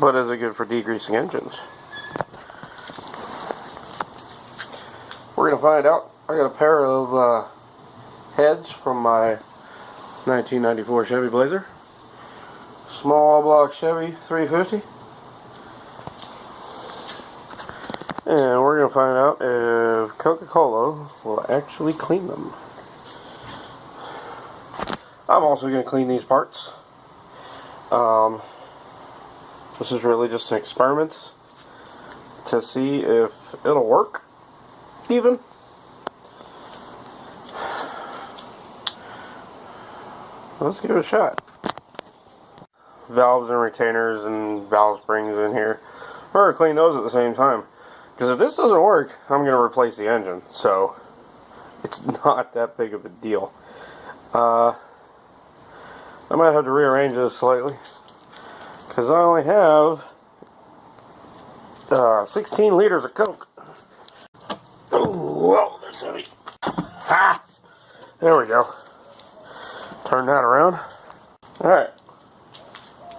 But is it good for degreasing engines? We're going to find out. I got a pair of heads from my 1994 Chevy Blazer. Small block Chevy 350. And we're going to find out if Coca-Cola will actually clean them. I'm also going to clean these parts. This is really just an experiment to see if it'll work, even. Let's give it a shot. Valves and retainers and valve springs in here. We're going to clean those at the same time. Because if this doesn't work, I'm going to replace the engine. So, it's not that big of a deal. I might have to rearrange this slightly. Because I only have 16 liters of Coke. Oh, whoa, that's heavy. Ha! There we go. Turn that around. Alright.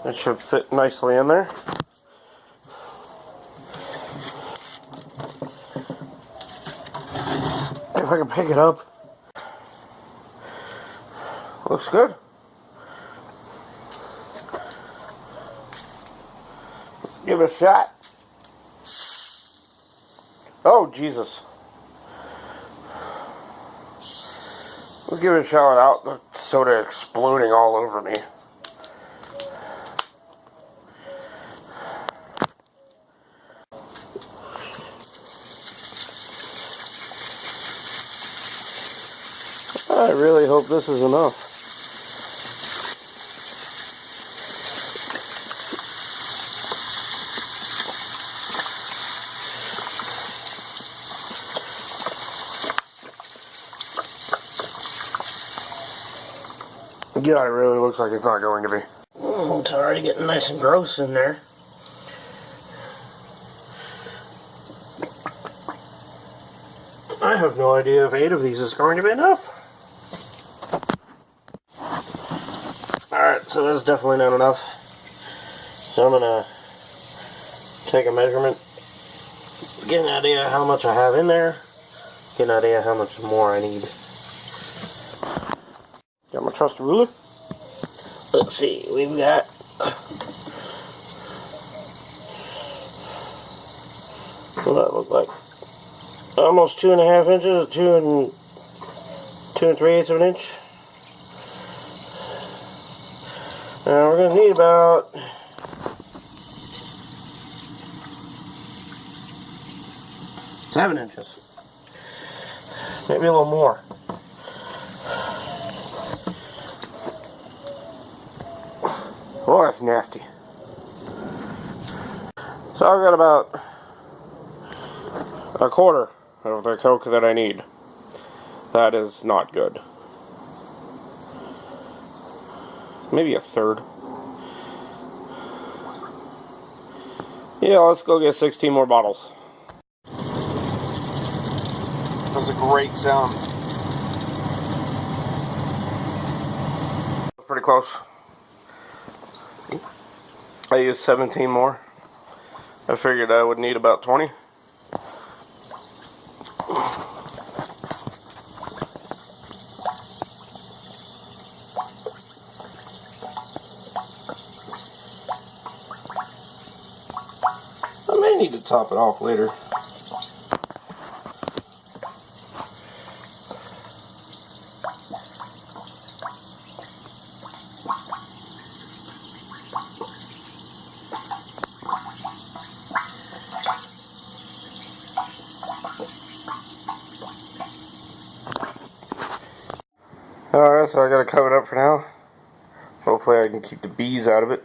That should fit nicely in there. If I can pick it up. Looks good. Give it a shot. Oh, Jesus. We'll give it a shot without the soda exploding all over me. I really hope this is enough. Yeah, it really looks like it's not going to be. It's already getting nice and gross in there. I have no idea if 8 of these is going to be enough. Alright, so that's definitely not enough. So I'm going to take a measurement, get an idea how much I have in there, get an idea how much more I need. Got my trusty ruler. Let's see, we've got what does that look like? Almost 2.5 inches, 2 3/8 of an inch. Now we're gonna need about seven inches, maybe a little more. Oh, that's nasty. So I've got about a quarter of the Coke that I need. That is not good. Maybe a third. Yeah, let's go get 16 more bottles. That was a great sound. Pretty close. I used 17 more. I figured I would need about 20. I may need to top it off later. Alright, so I gotta cover it up for now. Hopefully I can keep the bees out of it.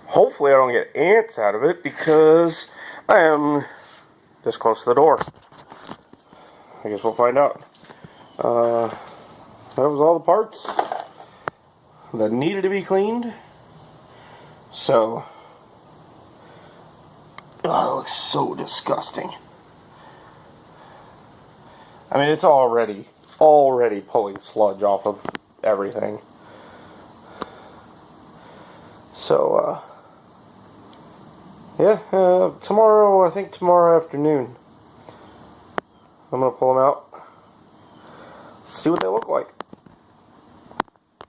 Hopefully I don't get ants out of it because I am this close to the door. I guess we'll find out. That was all the parts that needed to be cleaned. So, oh, it looks so disgusting. I mean, it's already pulling sludge off of everything. So, yeah, tomorrow, I think tomorrow afternoon, I'm going to pull them out, see what they look like.